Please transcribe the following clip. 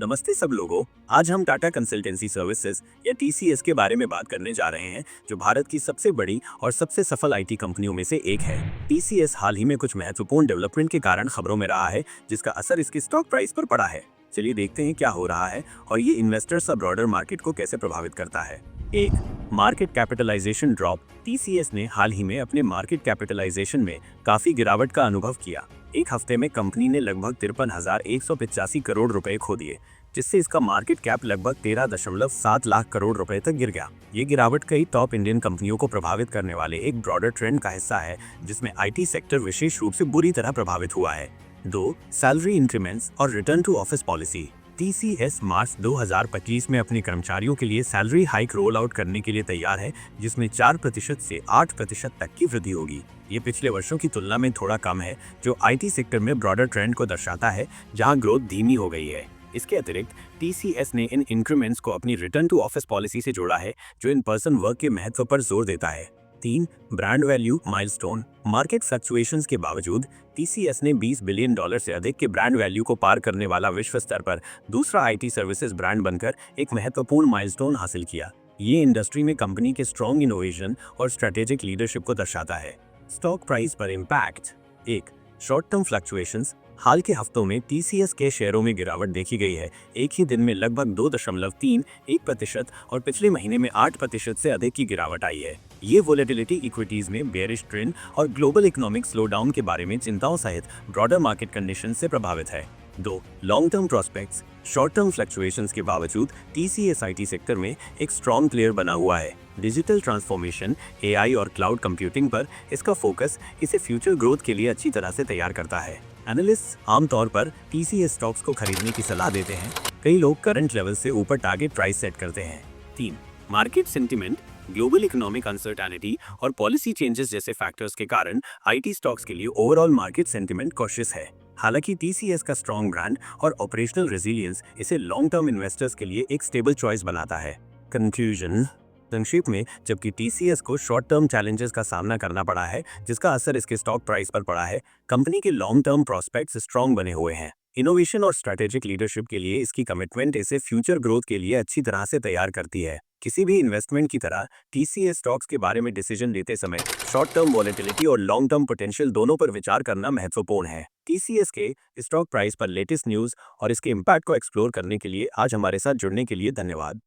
नमस्ते सब लोगों। आज हम टाटा कंसल्टेंसी सर्विसेज या टीसीएस के बारे में बात करने जा रहे हैं, जो भारत की सबसे बड़ी और सबसे सफल आईटी कंपनियों में से एक है। टीसीएस हाल ही में कुछ महत्वपूर्ण डेवलपमेंट के कारण खबरों में रहा है, जिसका असर इसकी स्टॉक प्राइस पर पड़ा है। चलिए देखते हैं क्या हो रहा है और ये इन्वेस्टर्स और ब्रॉडर मार्केट को कैसे प्रभावित करता है। एक, मार्केट कैपिटलाइजेशन ड्रॉप। टीसीएस ने हाल ही में अपने मार्केट कैपिटलाइजेशन में काफी गिरावट का अनुभव किया। एक हफ्ते में कंपनी ने लगभग 53,185 करोड़ रुपए खो दिए, जिससे इसका मार्केट कैप लगभग 13.7 लाख करोड़ रुपए तक गिर गया। ये गिरावट कई टॉप इंडियन कंपनियों को प्रभावित करने वाले एक ब्रॉडर ट्रेंड का हिस्सा है, जिसमें आईटी सेक्टर विशेष रूप से बुरी तरह प्रभावित हुआ है। 2, सैलरी इंक्रीमेंट्स और return to office policy. TCS March 2025 में अपने कर्मचारियों के लिए सैलरी हाइक रोल आउट करने के लिए तैयार है, जिसमें 4% से 8% तक की वृद्धि होगी। ये पिछले वर्षों की तुलना में थोड़ा कम है, जो आईटी सेक्टर में ब्रॉडर ट्रेंड को दर्शाता है, जहां ग्रोथ धीमी हो गई है। इसके अतिरिक्त टीसीएस ने इन इंक्रीमेंट्स को अपनी रिटर्न टू ऑफिस पॉलिसी से जोड़ा है, जो इन पर्सन वर्क के महत्व पर जोर देता है। 3, brand value milestone. Market fluctuations के बावजूद टीसीएस ने $20 बिलियन से अधिक के ब्रांड वैल्यू को पार करने वाला विश्व स्तर पर दूसरा आईटी सर्विसेज ब्रांड बनकर एक महत्वपूर्ण माइलस्टोन हासिल किया। ये इंडस्ट्री में कंपनी के स्ट्रॉन्ग इनोवेशन और स्ट्रेटेजिक लीडरशिप को दर्शाता है। स्टॉक प्राइस पर इम्पैक्ट। 1, short term fluctuations. हाल के हफ्तों में टीसीएस के शेयरों में गिरावट देखी गई है। एक ही दिन में लगभग 2.31% और पिछले महीने में 8% से अधिक की गिरावट आई है। ये वोलेटिलिटी इक्विटीज में बेयरिश ट्रेंड और ग्लोबल इकोनॉमिक स्लोडाउन के बारे में चिंताओं सहित ब्रॉडर मार्केट कंडीशन से प्रभावित है। 2, long term prospects. Short term fluctuations के बावजूद टीसीएस आईटी सेक्टर में एक स्ट्रॉन्ग प्लेयर बना हुआ है। डिजिटल ट्रांसफॉर्मेशन, एआई और क्लाउड कंप्यूटिंग पर इसका फोकस इसे फ्यूचर ग्रोथ के लिए अच्छी तरह से तैयार करता है। एनालिस्ट आमतौर पर टीसीएस स्टॉक्स को खरीदने की सलाह देते हैं। कई लोग करंट लेवल से ऊपर टारगेट प्राइस सेट करते हैं। 3, market sentiment. Global economic uncertainty और पॉलिसी चेंजेस जैसे फैक्टर्स के कारण आईटी स्टॉक्स के लिए ओवरऑल मार्केट सेंटिमेंट कॉशियस है। हालांकि टीसीएस का स्ट्रॉन्ग ब्रांड और ऑपरेशनल रेजिलियंस इसे लॉन्ग टर्म इन्वेस्टर्स के लिए एक स्टेबल चॉइस बनाता है। कंक्लूजन। संक्षेप में, जबकि टीसीएस को शॉर्ट टर्म चैलेंजेस का सामना करना पड़ा है, जिसका असर इसके स्टॉक प्राइस पर पड़ा है, कंपनी के लॉन्ग टर्म प्रोस्पेक्ट्स स्ट्रॉन्ग बने हुए हैं। इनोवेशन और स्ट्रेटेजिक लीडरशिप के लिए इसकी कमिटमेंट इसे फ्यूचर ग्रोथ के लिए अच्छी तरह से तैयार करती है। किसी भी इन्वेस्टमेंट की तरह टीसीएस स्टॉक्स के बारे में डिसीजन लेते समय शॉर्ट टर्म वॉलेटिलिटी और लॉन्ग टर्म पोटेंशियल दोनों पर विचार करना महत्वपूर्ण है। टीसीएस के स्टॉक प्राइस पर लेटेस्ट न्यूज़ और इसके इम्पैक्ट को एक्सप्लोर करने के लिए आज हमारे साथ जुड़ने के लिए धन्यवाद।